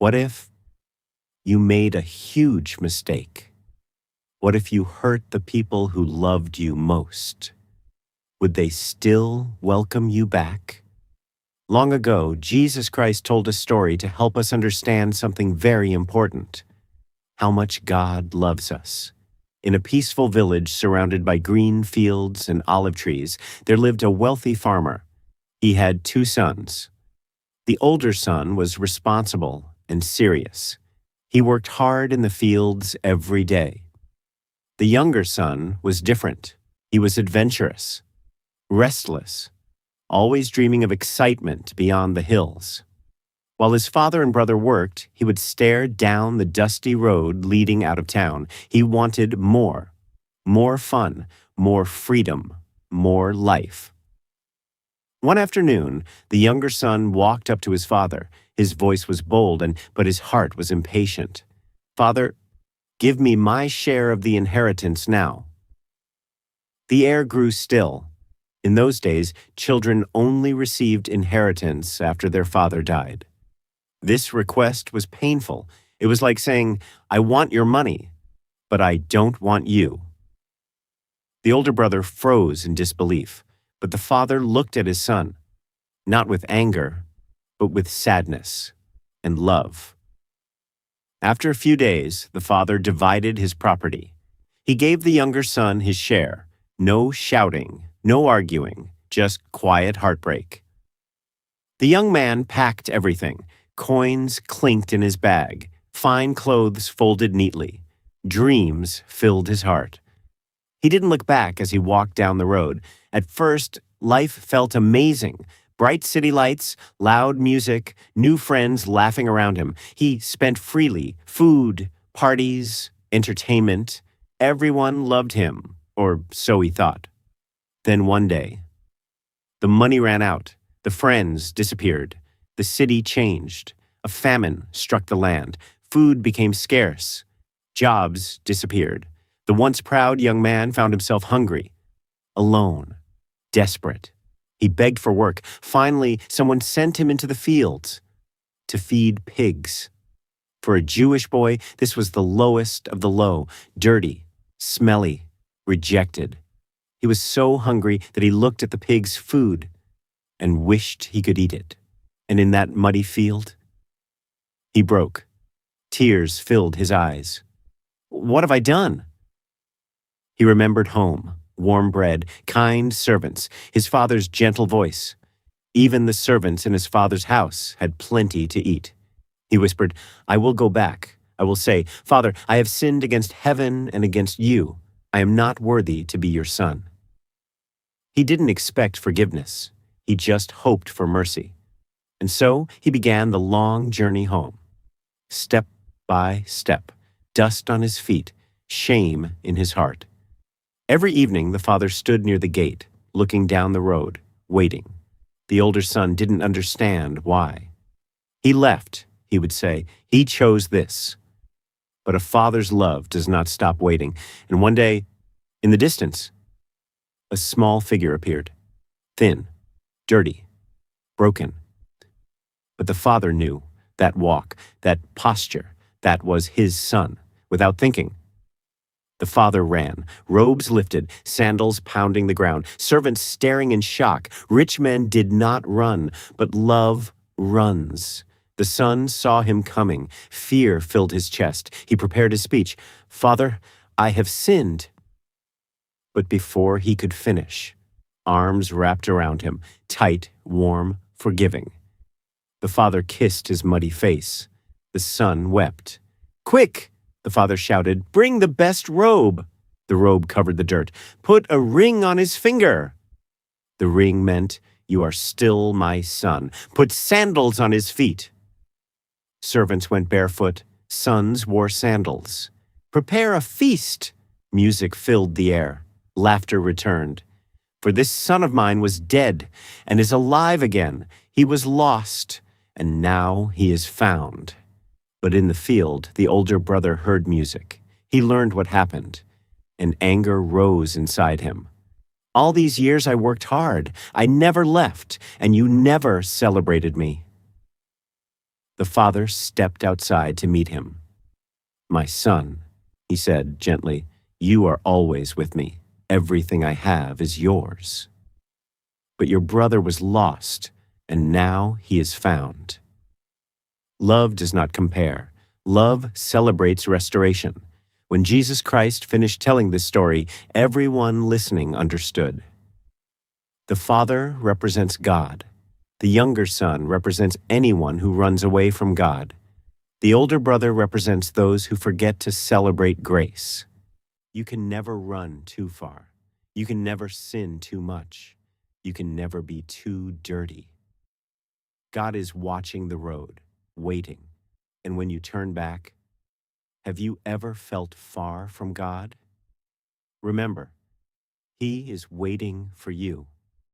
What if you made a huge mistake? What if you hurt the people who loved you most? Would they still welcome you back? Long ago, Jesus Christ told a story to help us understand something very important: how much God loves us. In a peaceful village surrounded by green fields and olive trees, there lived a wealthy farmer. He had two sons. The older son was responsible and serious. He worked hard in the fields every day. The younger son was different. He was adventurous, restless, always dreaming of excitement beyond the hills. While his father and brother worked, he would stare down the dusty road leading out of town. He wanted more fun, more freedom, more life. One afternoon, the younger son walked up to his father. His voice was bold, but his heart was impatient. "Father, give me my share of the inheritance now." The air grew still. In those days, children only received inheritance after their father died. This request was painful. It was like saying, "I want your money, but I don't want you." The older brother froze in disbelief, but the father looked at his son, not with anger, but with sadness and love. After a few days, the father divided his property. He gave the younger son his share. No shouting, no arguing, just quiet heartbreak. The young man packed everything. Coins clinked in his bag, fine clothes folded neatly. Dreams filled his heart. He didn't look back as he walked down the road. At first, life felt amazing. Bright city lights, loud music, new friends laughing around him. He spent freely: food, parties, entertainment. Everyone loved him, or so he thought. Then one day, the money ran out. The friends disappeared. The city changed. A famine struck the land. Food became scarce. Jobs disappeared. The once proud young man found himself hungry, alone, desperate. He begged for work. Finally, someone sent him into the fields to feed pigs. For a Jewish boy, this was the lowest of the low: dirty, smelly, rejected. He was so hungry that he looked at the pigs' food and wished he could eat it. And in that muddy field, he broke. Tears filled his eyes. "What have I done?" He remembered home, warm bread, kind servants, his father's gentle voice. Even the servants in his father's house had plenty to eat. He whispered, "I will go back. I will say, 'Father, I have sinned against heaven and against you. I am not worthy to be your son.'" He didn't expect forgiveness. He just hoped for mercy. And so he began the long journey home. Step by step, dust on his feet, shame in his heart. Every evening the father stood near the gate, looking down the road, waiting. The older son didn't understand why. "He left," he would say. "He chose this." But a father's love does not stop waiting. And one day, in the distance, a small figure appeared. Thin, dirty, broken. But the father knew that walk, that posture, that was his son. Without thinking, the father ran, robes lifted, sandals pounding the ground, servants staring in shock. Rich men did not run, but love runs. The son saw him coming. Fear filled his chest. He prepared his speech. "Father, I have sinned." But before he could finish, arms wrapped around him, tight, warm, forgiving. The father kissed his muddy face. The son wept. "Quick!" the father shouted. "Bring the best robe." The robe covered the dirt. "Put a ring on his finger." The ring meant, "You are still my son." "Put sandals on his feet." Servants went barefoot. Sons wore sandals. "Prepare a feast." Music filled the air. Laughter returned. "For this son of mine was dead and is alive again. He was lost, and now he is found." But in the field, the older brother heard music. He learned what happened, and anger rose inside him. "All these years I worked hard. I never left, and you never celebrated me." The father stepped outside to meet him. "My son," he said gently, "you are always with me. Everything I have is yours. But your brother was lost, and now he is found." Love does not compare. Love celebrates restoration. When Jesus Christ finished telling this story, everyone listening understood. The Father represents God. The younger son represents anyone who runs away from God. The older brother represents those who forget to celebrate grace. You can never run too far. You can never sin too much. You can never be too dirty. God is watching the road, waiting. And when you turn back, have you ever felt far from God? Remember, He is waiting for you.